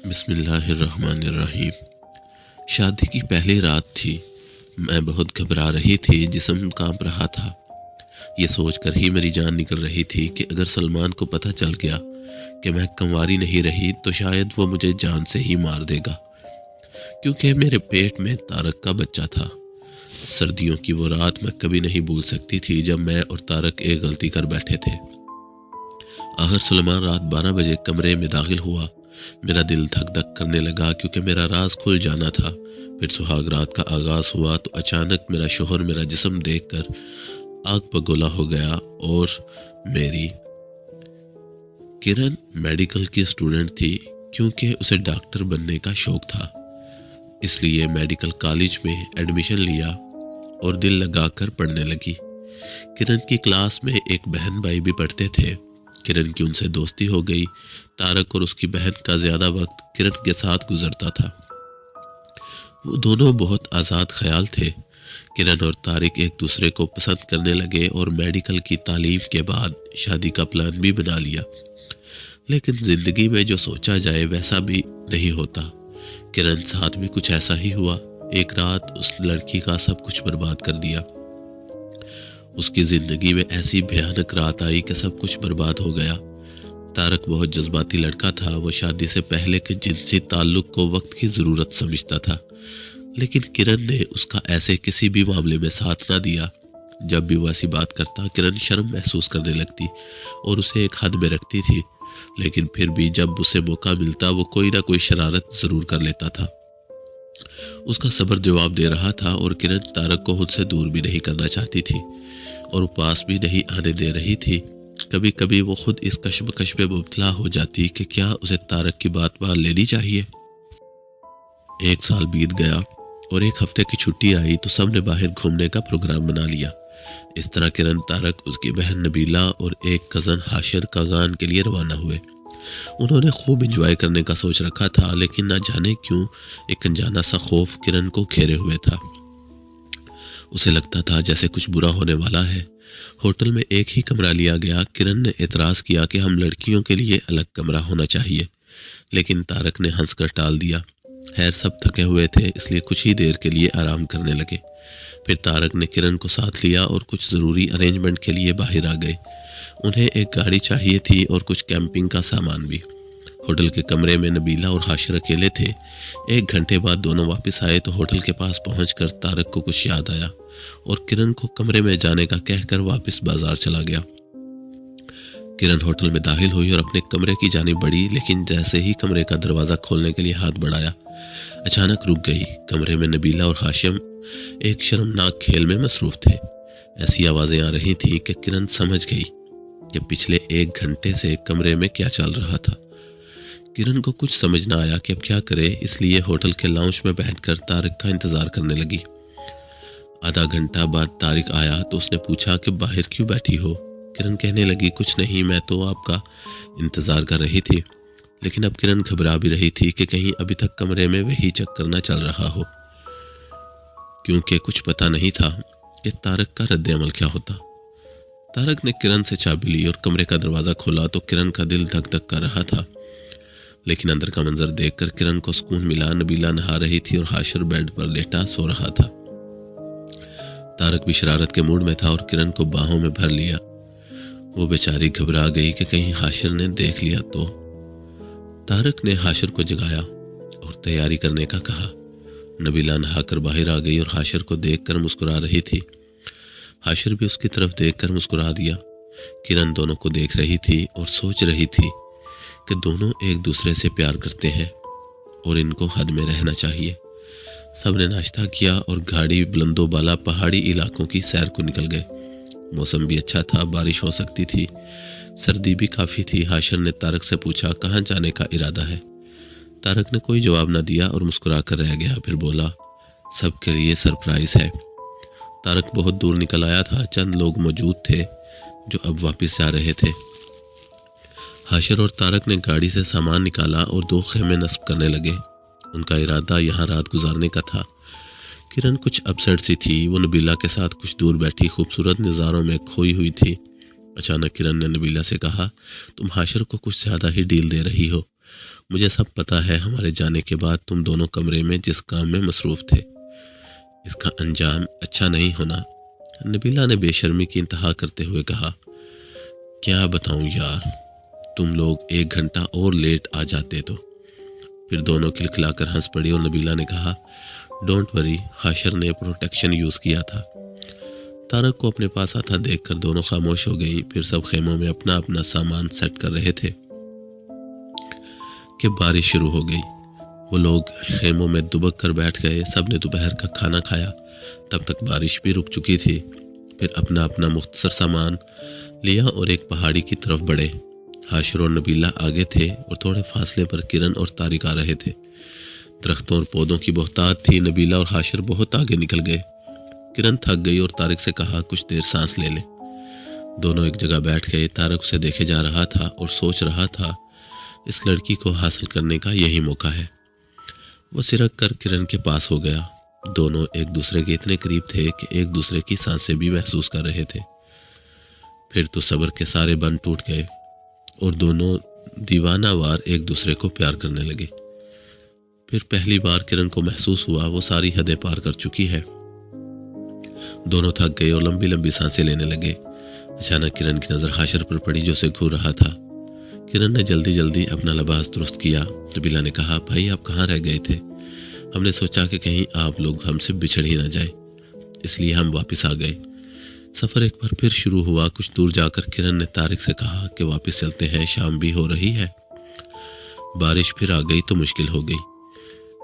बिस्मिल्लाहिर्रहमानिर्रहीम। शादी की पहली रात थी। मैं बहुत घबरा रही थी, जिस्म कांप रहा था। ये सोचकर ही मेरी जान निकल रही थी कि अगर सलमान को पता चल गया कि मैं कंवारी नहीं रही तो शायद वो मुझे जान से ही मार देगा, क्योंकि मेरे पेट में तारक का बच्चा था। सर्दियों की वो रात मैं कभी नहीं भूल सकती थी जब मैं और तारक एक गलती कर बैठे थे। आखिर सलमान रात 12 बजे कमरे में दाखिल हुआ। मेरा दिल धक धक करने लगा क्योंकि मेरा राज खुल जाना था। फिर सुहाग रात का आगाज हुआ तो अचानक मेरा शोहर मेरा जिस्म देखकर आग बगोला हो गया। और मेरी किरण मेडिकल की स्टूडेंट थी, क्योंकि उसे डॉक्टर बनने का शौक था, इसलिए मेडिकल कॉलेज में एडमिशन लिया और दिल लगाकर पढ़ने लगी। किरण की क्लास में एक बहन भाई भी पढ़ते थे। किरण की उनसे दोस्ती हो गई। तारक और उसकी बहन का ज़्यादा वक्त किरण के साथ गुजरता था। वो दोनों बहुत आज़ाद ख्याल थे। किरण और तारिक एक दूसरे को पसंद करने लगे और मेडिकल की तालीम के बाद शादी का प्लान भी बना लिया। लेकिन ज़िंदगी में जो सोचा जाए वैसा भी नहीं होता। किरण साथ भी कुछ ऐसा ही हुआ। एक रात उस लड़की का सब कुछ बर्बाद कर दिया। उसकी ज़िंदगी में ऐसी भयानक रात आई कि सब कुछ बर्बाद हो गया। तारक बहुत जज्बाती लड़का था। वो शादी से पहले के जिनसी ताल्लुक को वक्त की ज़रूरत समझता था, लेकिन किरण ने उसका ऐसे किसी भी मामले में साथ ना दिया। जब भी वो ऐसी बात करता, किरण शर्म महसूस करने लगती और उसे एक हद में रखती थी, लेकिन फिर भी जब उसे मौका मिलता वो कोई ना कोई शरारत ज़रूर कर लेता था। उसका सब्र जवाब दे रहा था और किरण तारक को खुद से दूर भी नहीं करना चाहती थी और पास भी नहीं आने दे रही थी। कभी कभी वो खुद इस कश्मकश में मुब्तला हो जाती कि क्या उसे तारक की बात मान लेनी चाहिए। एक साल बीत गया और एक हफ्ते की छुट्टी आई तो सबने बाहर घूमने का प्रोग्राम बना लिया। इस तरह किरण, तारक, उसकी बहन नबीला और एक कज़न हाशिर कागान के लिए रवाना हुए। उन्होंने खूब एंजॉय करने का सोच रखा था, लेकिन ना जाने क्यों एक अनजाना सा खौफ किरण को घेरे हुए था। उसे लगता था जैसे कुछ बुरा होने वाला है। होटल में एक ही कमरा लिया गया। किरण ने एतराज़ किया कि हम लड़कियों के लिए अलग कमरा होना चाहिए, लेकिन तारक ने हंसकर टाल दिया। खैर, सब थके हुए थे, इसलिए कुछ ही देर के लिए आराम करने लगे। फिर तारक ने किरण को साथ लिया और कुछ ज़रूरी अरेंजमेंट के लिए बाहर आ गए। उन्हें एक गाड़ी चाहिए थी और कुछ कैंपिंग का सामान भी। होटल के कमरे में नबीला और हाशिर अकेले थे। 1 घंटे बाद दोनों वापस आए तो होटल के पास पहुंचकर तारक को कुछ याद आया और किरण को कमरे में जाने का कहकर वापस बाजार चला गया। किरण होटल में दाखिल हुई और अपने कमरे की जानिब बढ़ी, लेकिन जैसे ही कमरे का दरवाज़ा खोलने के लिए हाथ बढ़ाया, अचानक रुक गई। कमरे में नबीला और हाशिम एक शर्मनाक खेल में मसरूफ़ थे। ऐसी आवाज़ें आ रही थीं कि किरण समझ गई कि पिछले 1 घंटे से कमरे में क्या चल रहा था। किरण को कुछ समझ ना आया कि अब क्या करे, इसलिए होटल के लाउंज में बैठकर तारिक का इंतज़ार करने लगी। आधा घंटा बाद तारिक आया तो उसने पूछा कि बाहर क्यों बैठी हो। किरण कहने लगी, कुछ नहीं, मैं तो आपका इंतज़ार कर रही थी। लेकिन अब किरण घबरा भी रही थी कि कहीं अभी तक कमरे में वही चक्कर ना चल रहा हो, क्योंकि कुछ पता नहीं था कि तारक का रद्द-ए-अमल क्या होता। तारक ने किरण से चाबी ली और कमरे का दरवाज़ा खोला तो किरण का दिल धक धक कर रहा था, लेकिन अंदर का मंजर देखकर किरण को सुकून मिला। नबीला नहा रही थी और हाशिर बेड पर लेटा सो रहा था। तारक भी शरारत के मूड में था और किरण को बाहों में भर लिया। वो बेचारी घबरा गई कि कहीं हाशिर ने देख लिया तो। तारक ने हाशिर को जगाया और तैयारी करने का कहा। नबीला नहाकर बाहर आ गई और हाशिर को देखकर मुस्कुरा रही थी। हाशिर भी उसकी तरफ देखकर मुस्कुरा दिया। किरण दोनों को देख रही थी और सोच रही थी कि दोनों एक दूसरे से प्यार करते हैं और इनको हद में रहना चाहिए। सबने नाश्ता किया और गाड़ी बुलंदोबाला पहाड़ी इलाकों की सैर को निकल गए। मौसम भी अच्छा था, बारिश हो सकती थी, सर्दी भी काफ़ी थी। हाशिर ने तारक से पूछा, कहाँ जाने का इरादा है। तारक ने कोई जवाब न दिया और मुस्कुरा कर रह गया। फिर बोला, सबके लिए सरप्राइज़ है। तारक बहुत दूर निकल आया था। चंद लोग मौजूद थे जो अब वापस जा रहे थे। हाशिर और तारक ने गाड़ी से सामान निकाला और 2 खेमे नस्ब करने लगे। उनका इरादा यहाँ रात गुजारने का था। किरण कुछ अपसेट सी थी। वो नबीला के साथ कुछ दूर बैठी खूबसूरत नज़ारों में खोई हुई थी। अचानक किरण ने नबीला से कहा, तुम हाशिर को कुछ ज़्यादा ही डील दे रही हो। मुझे सब पता है, हमारे जाने के बाद तुम दोनों कमरे में जिस काम में मसरूफ थे, इसका अंजाम अच्छा नहीं होना। नबीला ने बेशर्मी की इंतहा करते हुए कहा, क्या बताऊं यार, तुम लोग 1 घंटा और लेट आ जाते तो। फिर दोनों खिलखिलाकर हंस पड़ी और नबीला ने कहा, डोंट वरी, हाशिर ने प्रोटेक्शन यूज़ किया था। तारक को अपने पास आता देखकर दोनों खामोश हो गई। फिर सब खेमों में अपना अपना सामान सेट कर रहे थे कि बारिश शुरू हो गई। वो लोग खेमों में दुबक कर बैठ गए। सब ने दोपहर का खाना खाया। तब तक बारिश भी रुक चुकी थी। फिर अपना अपना मुख्तसर सामान लिया और एक पहाड़ी की तरफ बढ़े। हाशिर और नबीला आगे थे और थोड़े फासले पर किरण और तारिक आ रहे थे। दरख्तों और पौधों की बहुतात थी। नबीला और हाशिर बहुत आगे निकल गए। किरण थक गई और तारिक से कहा, कुछ देर सांस ले ले। दोनों एक जगह बैठ गए। तारिक उसे देखे जा रहा था और सोच रहा था, इस लड़की को हासिल करने का यही मौका है। वो सिरक कर किरण के पास हो गया। दोनों एक दूसरे के इतने करीब थे कि एक दूसरे की सांसें भी महसूस कर रहे थे। फिर तो सब्र के सारे बंध टूट गए और दोनों दीवानावार एक दूसरे को प्यार करने लगे। फिर पहली बार किरण को महसूस हुआ वो सारी हदें पार कर चुकी है। दोनों थक गए और लंबी लंबी सांसें लेने लगे। अचानक किरण की नज़र हाशिर पर पड़ी जो उसे घूर रहा था। किरण ने जल्दी जल्दी अपना लिबास दुरुस्त किया। नबीला ने कहा, भाई आप कहाँ रह गए थे? हमने सोचा कि कहीं आप लोग हमसे बिछड़ ही ना जाए, इसलिए हम वापस आ गए। सफ़र एक बार फिर शुरू हुआ। कुछ दूर जाकर किरण ने तारिक से कहा कि वापस चलते हैं, शाम भी हो रही है। बारिश फिर आ गई तो मुश्किल हो गई।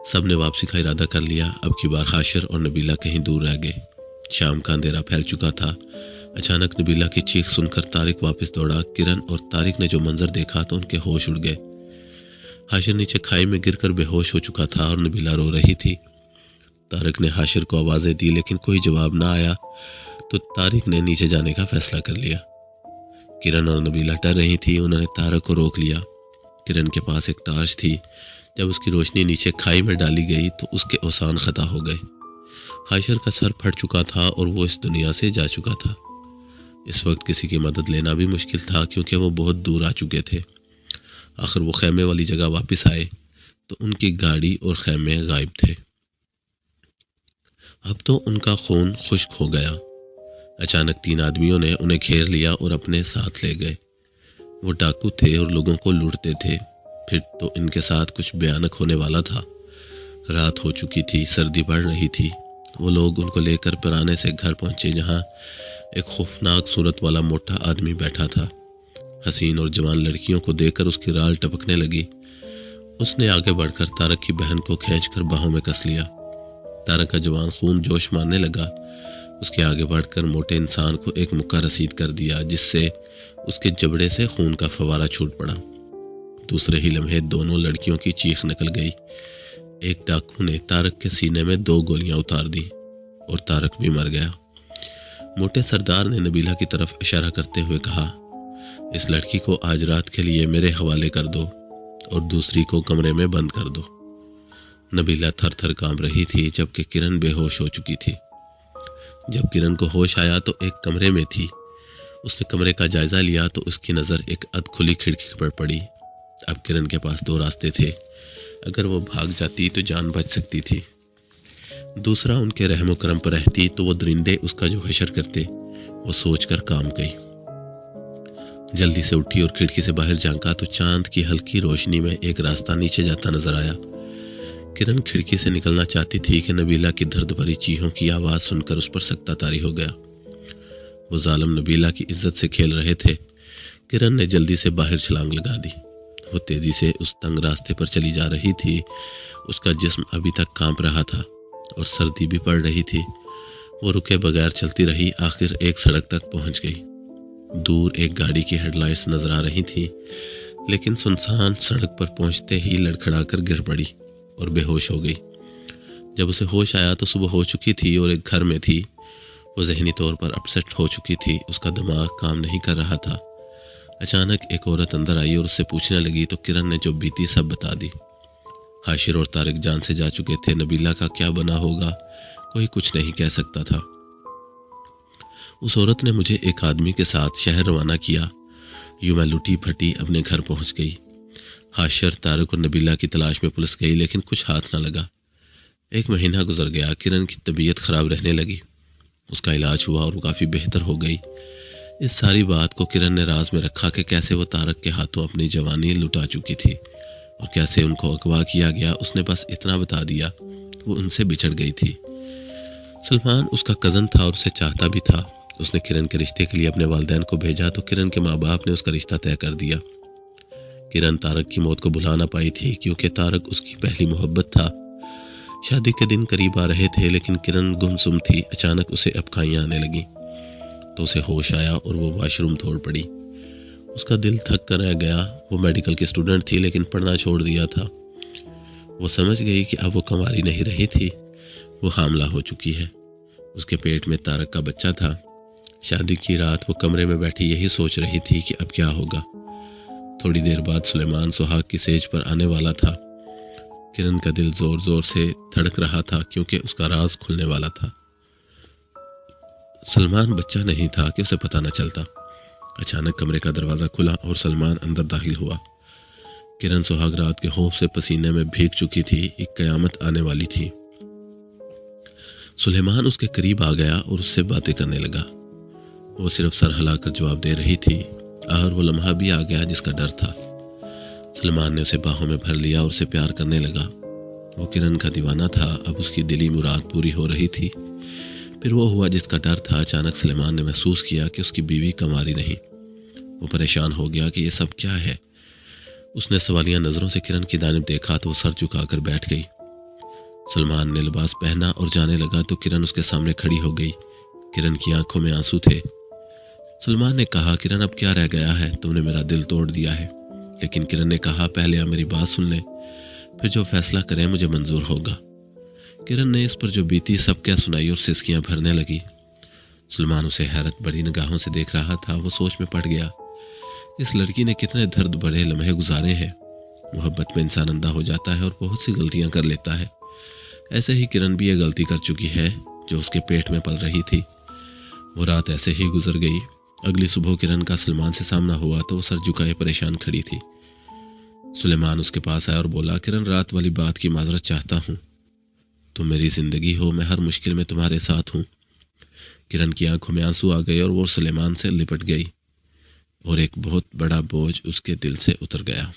सब ने वापसी का इरादा कर लिया। अब की बार हाशिर और नबीला कहीं दूर रह गए। शाम का अंधेरा फैल चुका था। अचानक नबीला की चीख सुनकर तारिक वापस दौड़ा। किरण और तारिक ने जो मंजर देखा तो उनके होश उड़ गए। हाशिर नीचे खाई में गिरकर बेहोश हो चुका था और नबीला रो रही थी। तारिक ने हाशिर को आवाज़ें दी लेकिन कोई जवाब ना आया तो तारिक ने नीचे जाने का फैसला कर लिया। किरण और नबीला डर रही थी। उन्होंने तारिक को रोक लिया। किरण के पास एक टार्च थी। जब उसकी रोशनी नीचे खाई में डाली गई तो उसके औसान खता हो गए। हाशिर का सर फट चुका था और वो इस दुनिया से जा चुका था। इस वक्त किसी की मदद लेना भी मुश्किल था क्योंकि वो बहुत दूर आ चुके थे। आखिर वो खेमे वाली जगह वापस आए तो उनकी गाड़ी और खेमे गायब थे। अब तो उनका खून खुश्क हो गया। अचानक 3 आदमियों ने उन्हें घेर लिया और अपने साथ ले गए। वो डाकू थे और लोगों को लूटते थे। फिर तो इनके साथ कुछ भयानक होने वाला था। रात हो चुकी थी, सर्दी बढ़ रही थी। वो लोग उनको लेकर पुराने से घर पहुंचे जहां एक खौफनाक सूरत वाला मोटा आदमी बैठा था। हसीन और जवान लड़कियों को देखकर उसकी राल टपकने लगी। उसने आगे बढ़कर तारक की बहन को खींचकर बाहों में कस लिया। तारक का जवान खून जोश मारने लगा। उसके आगे बढ़कर मोटे इंसान को एक मुक्का रसीद कर दिया जिससे उसके जबड़े से खून का फवारा छूट पड़ा। दूसरे ही लम्हे दोनों लड़कियों की चीख निकल गई। एक डाकू ने तारक के सीने में 2 गोलियां उतार दी और तारक भी मर गया। मोटे सरदार ने नबीला की तरफ इशारा करते हुए कहा, इस लड़की को आज रात के लिए मेरे हवाले कर दो और दूसरी को कमरे में बंद कर दो। नबीला थर थर कांप रही थी जबकि किरण बेहोश हो चुकी थी। जब किरण को होश आया तो एक कमरे में थी। उसने कमरे का जायजा लिया तो उसकी नज़र एक अध खुली खिड़की पर पड़ी। अब किरण के पास 2 रास्ते थे। अगर वो भाग जाती तो जान बच सकती थी। दूसरा, उनके रहमो करम पर रहती तो वो दरिंदे उसका जो हशर करते। वो सोचकर काम गई। जल्दी से उठी और खिड़की से बाहर झांका तो चांद की हल्की रोशनी में एक रास्ता नीचे जाता नजर आया। किरण खिड़की से निकलना चाहती थी कि नबीला की दर्द भरी चीखों की आवाज़ सुनकर उस पर सख्ता तारी हो गया। वो जालिम नबीला की इज्जत से खेल रहे थे। किरण ने जल्दी से बाहर छलांग लगा दी। वो तेजी से उस तंग रास्ते पर चली जा रही थी। उसका जिस्म अभी तक कांप रहा था और सर्दी भी पड़ रही थी। वो रुके बगैर चलती रही। आखिर एक सड़क तक पहुंच गई। दूर एक गाड़ी की हेडलाइट्स नजर आ रही थी लेकिन सुनसान सड़क पर पहुंचते ही लड़खड़ाकर गिर पड़ी और बेहोश हो गई। जब उसे होश आया तो सुबह हो चुकी थी और एक घर में थी। वो जहनी तौर पर अपसेट हो चुकी थी। उसका दिमाग काम नहीं कर रहा था। अचानक एक औरत अंदर आई और उससे पूछने लगी तो किरण ने जो बीती सब बता दी। हाशिर और तारिक जान से जा चुके थे। नबीला का क्या बना होगा कोई कुछ नहीं कह सकता था। उस औरत ने मुझे एक आदमी के साथ शहर रवाना किया। यूं मैं लुटी फटी अपने घर पहुंच गई। हाशर, तारक और नबीला की तलाश में पुलिस गई, लेकिन कुछ हाथ ना लगा। 1 महीना गुजर गया। किरण की तबीयत खराब रहने लगी। उसका इलाज हुआ और वो काफ़ी बेहतर हो गई। इस सारी बात को किरण ने राज में रखा कि कैसे वो तारक के हाथों अपनी जवानी लुटा चुकी थी और कैसे उनको अगवा किया गया। उसने बस इतना बता दिया, वो उनसे बिछड़ गई थी। सलमान उसका कज़न था और उसे चाहता भी था। उसने किरण के रिश्ते के लिए अपने वालिदैन को भेजा तो किरण के माँ बाप ने उसका रिश्ता तय कर दिया। किरण तारक की मौत को भुला ना पाई थी, क्योंकि तारक उसकी पहली मोहब्बत था। शादी के दिन करीब आ रहे थे, लेकिन किरण गुमसुम थी। अचानक उसे अबकाइयाँ आने लगी तो उसे होश आया और वो वॉशरूम दौड़ पड़ी। उसका दिल थक कर रह गया। वो मेडिकल की स्टूडेंट थी, लेकिन पढ़ना छोड़ दिया था। वो समझ गई कि अब वो कंवारी नहीं रही थी, वो हामला हो चुकी है। उसके पेट में तारक का बच्चा था। शादी की रात वो कमरे में बैठी यही सोच रही थी कि अब क्या होगा। थोड़ी देर बाद सुलेमान सुहाग की सेज पर आने वाला था। किरण का दिल जोर जोर से धड़क रहा था, क्योंकि उसका राज खुलने वाला था। सलमान बच्चा नहीं था कि उसे पता न चलता। अचानक कमरे का दरवाज़ा खुला और सलमान अंदर दाखिल हुआ। किरण सुहाग रात के खौफ से पसीने में भीग चुकी थी। एक कयामत आने वाली थी। सुलेमान उसके करीब आ गया और उससे बातें करने लगा। वो सिर्फ सर हिलाकर जवाब दे रही थी और वो लम्हा भी आ गया जिसका डर था। सलमान ने उसे बाहों में भर लिया और उसे प्यार करने लगा। वो किरण का दीवाना था। अब उसकी दिली मुराद पूरी हो रही थी। फिर वो हुआ जिसका डर था। अचानक सलमान ने महसूस किया कि उसकी बीवी कंवारी नहीं। वो परेशान हो गया कि ये सब क्या है। उसने सवालिया नज़रों से किरण की जानिब देखा तो वो सर झुकाकर बैठ गई। सलमान ने लिबास पहना और जाने लगा तो किरण उसके सामने खड़ी हो गई। किरण की आंखों में आंसू थे। सलमान ने कहा, किरण अब क्या रह गया है, तुमने मेरा दिल तोड़ दिया है। लेकिन किरण ने कहा, पहले आप मेरी बात सुन लें, फिर जो फैसला करें मुझे मंजूर होगा। किरण ने इस पर जो बीती सब क्या सुनाई और सिसकियां भरने लगी। सलमान उसे हैरत भरी निगाहों से देख रहा था। वो सोच में पड़ गया, इस लड़की ने कितने दर्द भरे लम्हे गुजारे हैं। मोहब्बत में इंसान अंधा हो जाता है और बहुत सी गलतियां कर लेता है। ऐसे ही किरण भी ये गलती कर चुकी है जो उसके पेट में पल रही थी। वो रात ऐसे ही गुजर गई। अगली सुबह किरण का सलमान से सामना हुआ तो वो सर झुकाए परेशान खड़ी थी। सुलेमान उसके पास आया और बोला, किरण रात वाली बात की माजरत चाहता हूँ। तुम मेरी जिंदगी हो, मैं हर मुश्किल में तुम्हारे साथ हूँ। किरण की आंखों में आंसू आ गए और वो सुलेमान से लिपट गई और एक बहुत बड़ा बोझ उसके दिल से उतर गया।